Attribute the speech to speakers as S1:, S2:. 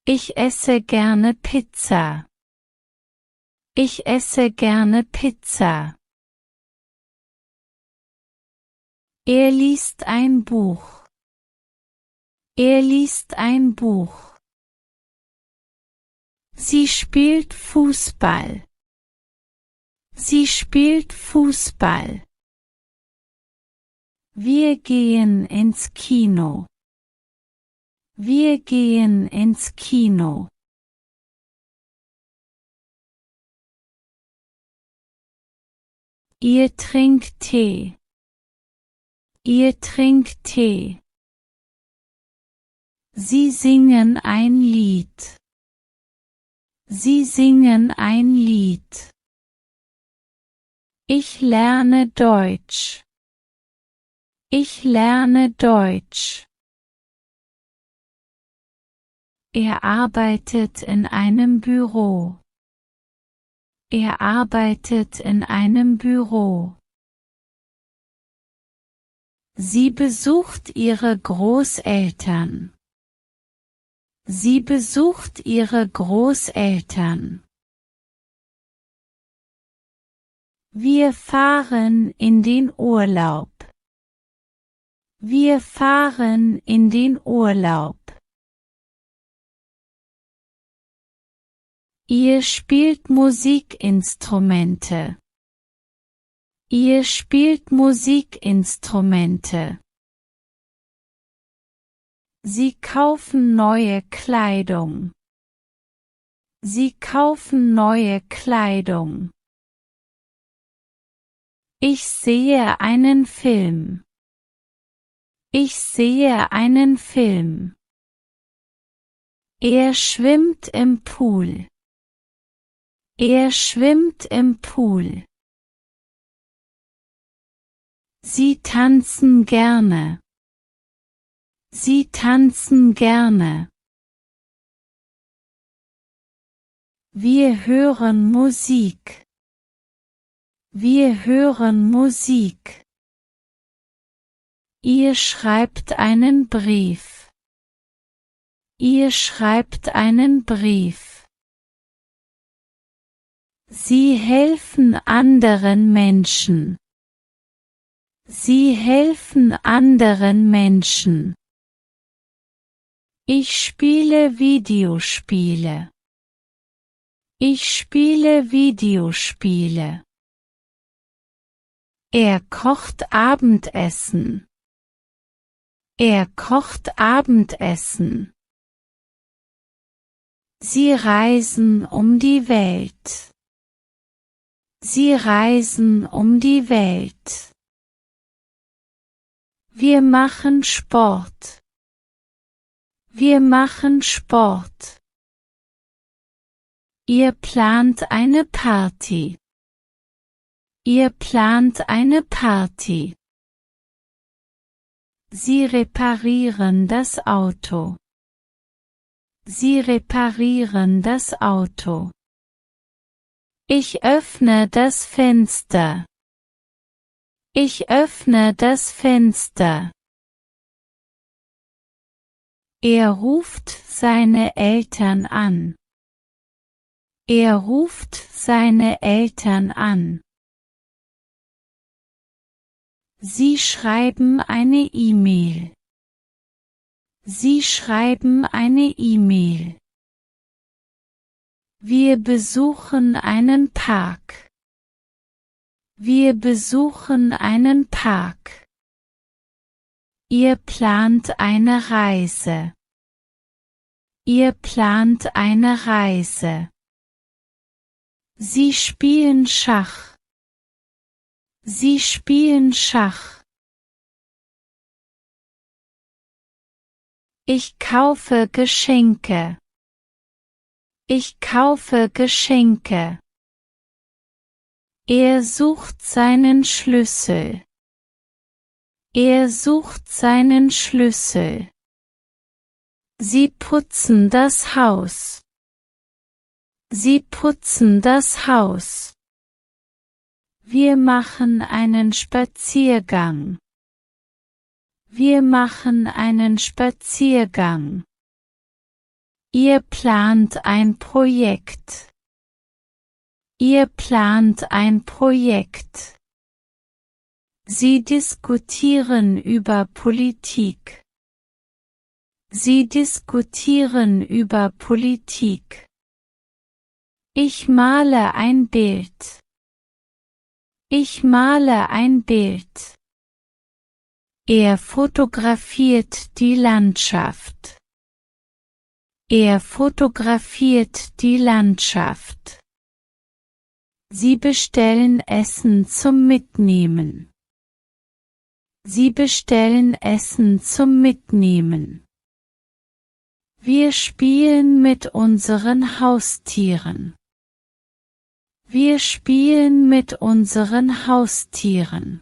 S1: Ich esse gerne Pizza. Ich esse gerne Pizza. Er liest ein Buch. Er liest ein Buch. Sie spielt Fußball. Sie spielt Fußball. Wir gehen ins Kino. Wir gehen ins Kino. Ihr trinkt Tee. Ihr trinkt Tee. Sie singen ein Lied. Sie singen ein Lied. Ich lerne Deutsch. Ich lerne Deutsch. Er arbeitet in einem Büro. Er arbeitet in einem Büro. Sie besucht ihre Großeltern. Sie besucht ihre Großeltern. Wir fahren in den Urlaub. Wir fahren in den Urlaub. Ihr spielt Musikinstrumente. Ihr spielt Musikinstrumente. Sie kaufen neue Kleidung. Sie kaufen neue Kleidung. Ich sehe einen Film. Ich sehe einen Film. Er schwimmt im Pool. Er schwimmt im Pool. Sie tanzen gerne. Sie tanzen gerne. Wir hören Musik. Wir hören Musik. Ihr schreibt einen Brief. Ihr schreibt einen Brief. Sie helfen anderen Menschen. Sie helfen anderen Menschen. Ich spiele Videospiele. Ich spiele Videospiele. Er kocht Abendessen. Er kocht Abendessen. Sie reisen um die Welt. Sie reisen um die Welt. Wir machen Sport. Wir machen Sport. Ihr plant eine Party. Ihr plant eine Party. Sie reparieren das Auto. Sie reparieren das Auto. Ich öffne das Fenster. Ich öffne das Fenster. Er ruft seine Eltern an. Er ruft seine Eltern an. Sie schreiben eine E-Mail. Sie schreiben eine E-Mail. Wir besuchen einen Park. Wir besuchen einen Park. Ihr plant eine Reise. Ihr plant eine Reise. Sie spielen Schach. Sie spielen Schach. Ich kaufe Geschenke. Ich kaufe Geschenke. Er sucht seinen Schlüssel. Er sucht seinen Schlüssel. Sie putzen das Haus. Sie putzen das Haus. Wir machen einen Spaziergang. Wir machen einen Spaziergang. Ihr plant ein Projekt. Ihr plant ein Projekt. Sie diskutieren über Politik. Sie diskutieren über Politik. Ich male ein Bild. Ich male ein Bild. Er fotografiert die Landschaft. Er fotografiert die Landschaft. Sie bestellen Essen zum Mitnehmen. Sie bestellen Essen zum Mitnehmen. Wir spielen mit unseren Haustieren. Wir spielen mit unseren Haustieren.